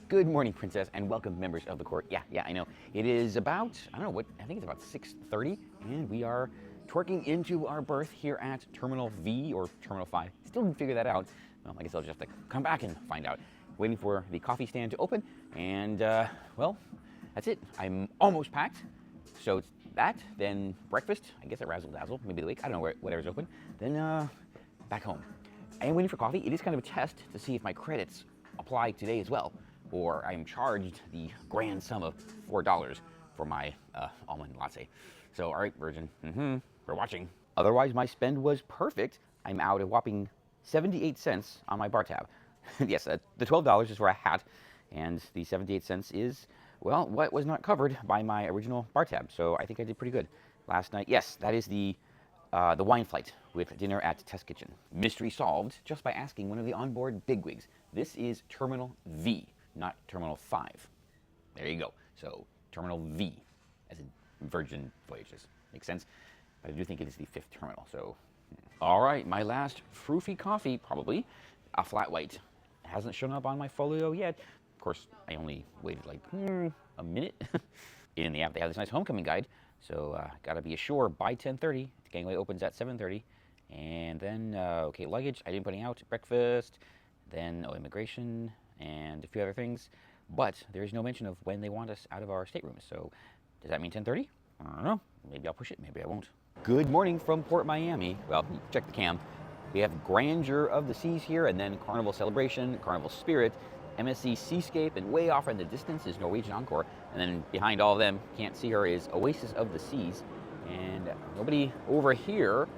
Good morning, Princess, and welcome, members of the court. Yeah, I know. It is about, I don't know what, I think it's about 6:30, and we are twerking into our berth here at Terminal V, or Terminal 5. Still didn't figure that out. Well, I guess I'll just have to come back and find out. Waiting for the coffee stand to open, and, well, that's it. I'm almost packed. So it's that, then breakfast, I guess at Razzle Dazzle, maybe the week, I don't know, whatever's open. Then, back home. I am waiting for coffee. It is kind of a test to see if my credits apply today as well, or I am charged the grand sum of $4 for my almond latte. So, all right, Virgin, we're watching. Otherwise, my spend was perfect. I'm out a whopping 78 cents on my bar tab. Yes, the $12 is for a hat, and the 78 cents is, well, what was not covered by my original bar tab. So I think I did pretty good last night. Yes, that is the wine flight with dinner at Test Kitchen. Mystery solved just by asking one of the onboard bigwigs. This is Terminal V, not Terminal 5. There you go. So Terminal V, as in Virgin Voyages. Makes sense? But I do think it is the 5th terminal. So, all right, my last froofy coffee, probably a flat white. It hasn't shown up on my folio yet. Of course, I only waited like a minute. In the app, they have this nice homecoming guide. So, gotta be ashore by 10:30. The gangway opens at 7:30. And then, okay, luggage, I didn't put any out. Breakfast, then immigration, and a few other things. But there's no mention of when they want us out of our staterooms. So, does that mean 10:30? I don't know. Maybe I'll push it, maybe I won't. Good morning from Port Miami. Well, check the cam. We have Grandeur of the Seas here, and then Carnival Celebration, Carnival Spirit, MSC Seascape, and way off in the distance is Norwegian Encore. And then behind all of them, can't see her, is Oasis of the Seas. And nobody over here.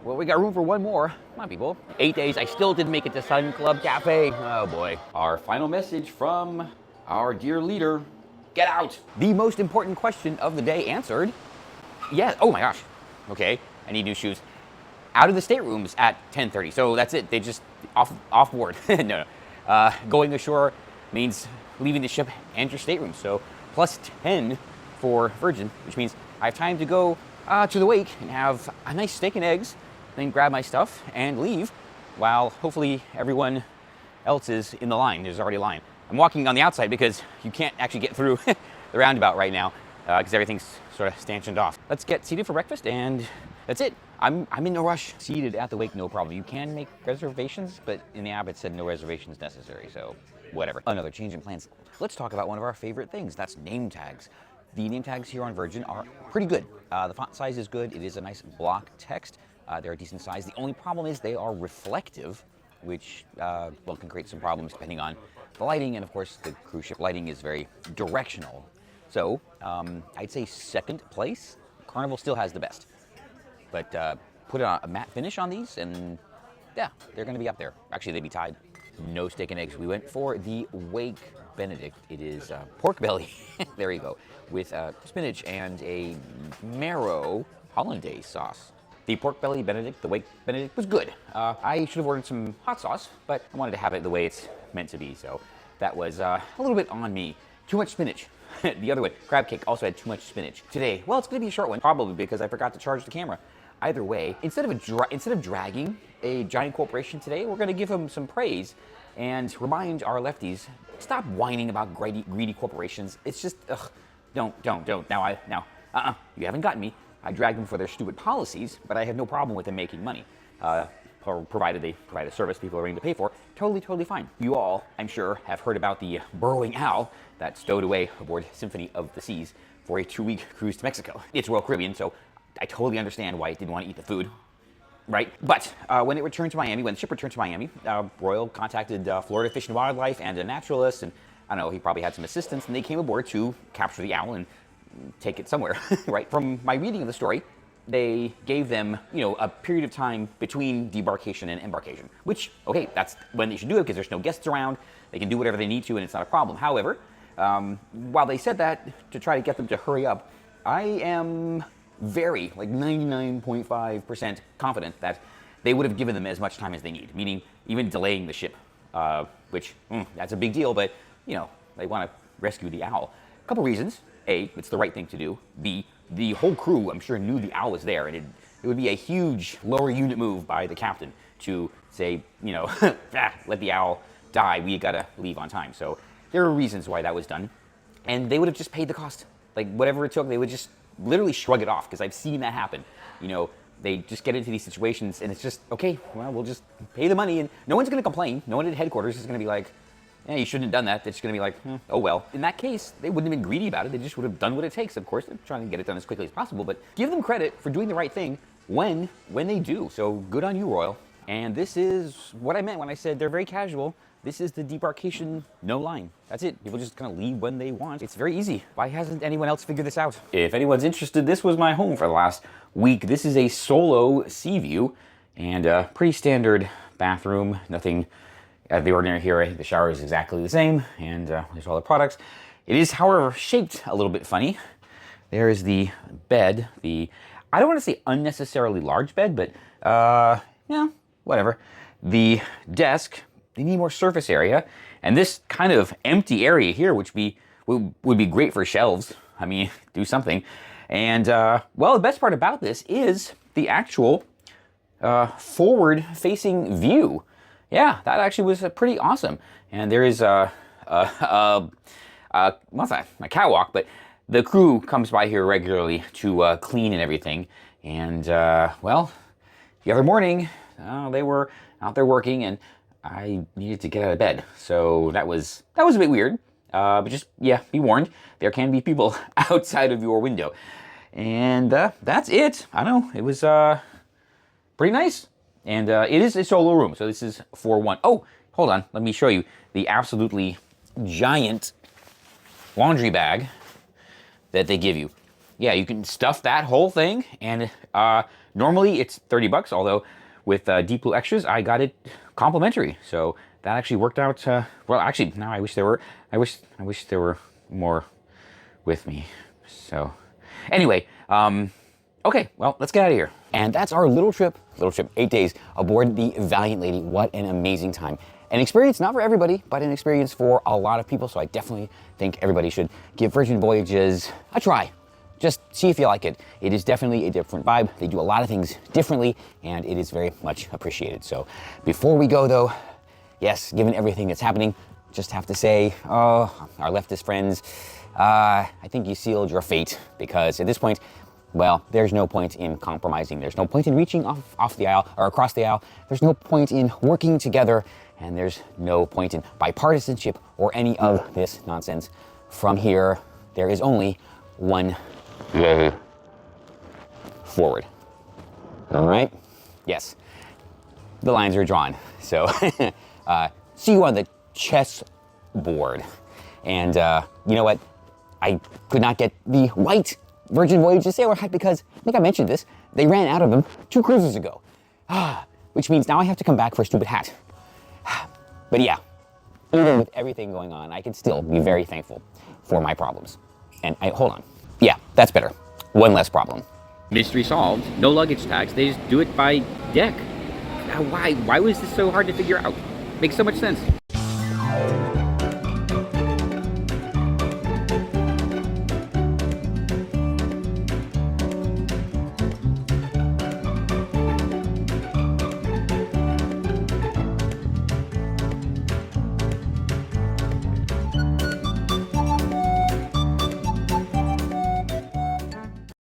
Well, we got room for one more. Come on, people. 8 days, I still didn't make it to Sun Club Cafe. Oh, boy. Our final message from our dear leader. Get out. The most important question of the day answered. Yeah, oh my gosh. Okay, I need new shoes. Out of the staterooms at 10:30, so that's it. They just off board. No. Going ashore means leaving the ship and your stateroom. So plus 10 for Virgin, which means I have time to go to the wake and have a nice steak and eggs, then grab my stuff and leave, while hopefully everyone else is in the line. There's already a line. I'm walking on the outside because you can't actually get through the roundabout right now because everything's sort of stanchioned off. Let's get seated for breakfast, and that's it. I'm in no rush. Seated at the wake, no problem. You can make reservations, but in the app it said no reservations necessary, so whatever. Another change in plans. Let's talk about one of our favorite things. That's name tags. The name tags here on Virgin are pretty good. The font size is good. It is a nice block text. They're a decent size. The only problem is they are reflective, which well, can create some problems depending on the lighting, and of course the cruise ship lighting is very directional. So I'd say second place. Carnival still has the best. But put a matte finish on these, and yeah, they're going to be up there. Actually, they'd be tied. No steak and eggs. We went for the Wake Benedict. It is pork belly. There you go. With spinach and a marrow hollandaise sauce. The pork belly Benedict, the Wake Benedict, was good. I should have ordered some hot sauce, but I wanted to have it the way it's meant to be. So that was a little bit on me. Too much spinach. The other one, crab cake, also had too much spinach. Today, well, it's going to be a short one, probably because I forgot to charge the camera. Either way, instead of dragging a giant corporation today, we're going to give them some praise and remind our lefties, stop whining about greedy corporations. It's just, ugh, don't. Now, you haven't gotten me. I drag them for their stupid policies, but I have no problem with them making money. Provided they provide a service people are willing to pay for, totally fine. You all, I'm sure, have heard about the burrowing owl that stowed away aboard Symphony of the Seas for a 2-week cruise to Mexico. It's Royal Caribbean, so I totally understand why it didn't want to eat the food, right? But when it returned to Miami, when the ship returned to Miami, Royal contacted Florida Fish and Wildlife and a naturalist, and I don't know, he probably had some assistance, and they came aboard to capture the owl and take it somewhere, right? From my reading of the story, they gave them, a period of time between debarkation and embarkation, which, okay, that's when they should do it because there's no guests around. They can do whatever they need to, and it's not a problem. However, while they said that to try to get them to hurry up, I am very, like 99.5% confident that they would have given them as much time as they need, meaning even delaying the ship, which, that's a big deal, but, they want to rescue the owl. A couple reasons. A, it's the right thing to do. B, the whole crew, I'm sure, knew the owl was there, and it would be a huge lower unit move by the captain to say, let the owl die, we gotta leave on time. So there are reasons why that was done. And they would have just paid the cost. Like, whatever it took, they would just literally shrug it off, because I've seen that happen. You know, they just get into these situations, and it's just, okay, well, we'll just pay the money, and no one's going to complain. No one at headquarters is going to be like, yeah, you shouldn't have done that. They're just going to be like, oh, well. In that case, they wouldn't have been greedy about it. They just would have done what it takes. Of course, they're trying to get it done as quickly as possible, but give them credit for doing the right thing when they do. So good on you, Royal. And this is what I meant when I said they're very casual. This is the debarkation, no line. That's it. People just kind of leave when they want. It's very easy. Why hasn't anyone else figured this out? If anyone's interested, this was my home for the last week. This is a solo sea view and a pretty standard bathroom. Nothing out of the ordinary here. The shower is exactly the same, and there's all the products. It is, however, shaped a little bit funny. There is the bed. I don't want to say unnecessarily large bed, but yeah, whatever. The desk. They need more surface area, and this kind of empty area here, which would be great for shelves. I mean, do something. And well, the best part about this is the actual forward-facing view. Yeah, that actually was pretty awesome. And there is what's that? A catwalk, but the crew comes by here regularly to clean and everything. And well, the other morning, they were out there working, and I needed to get out of bed, so that was a bit weird. But just, yeah, be warned, there can be people outside of your window. And that's it. I don't know, it was pretty nice. And it is a solo room, so this is for one. Oh, hold on, let me show you the absolutely giant laundry bag that they give you. Yeah, you can stuff that whole thing, and normally it's $30, although with Deep Blue Extras, I got it complimentary. So that actually worked out. Well, actually, now I wish there were more with me. So anyway, okay, well, let's get out of here. And that's our little trip, 8 days aboard the Valiant Lady. What an amazing time. An experience not for everybody, but an experience for a lot of people. So I definitely think everybody should give Virgin Voyages a try. Just see if you like it. It is definitely a different vibe. They do a lot of things differently, and it is very much appreciated. So before we go, though, yes, given everything that's happening, just have to say, oh, our leftist friends, I think you sealed your fate, because at this point, well, there's no point in compromising. There's no point in reaching off the aisle or across the aisle. There's no point in working together, and there's no point in bipartisanship or any of this nonsense. From here, there is only one way forward. All right? Yes. The lines are drawn. So, see you on the chess board. And you know what? I could not get the white Virgin Voyages sailor hat because, I think I mentioned this, they ran out of them 2 cruises ago. Which means now I have to come back for a stupid hat. But yeah, even with everything going on, I can still be very thankful for my problems. And hold on. Yeah, that's better. One less problem. Mystery solved. No luggage tags. They just do it by deck. Why was this so hard to figure out? Makes so much sense.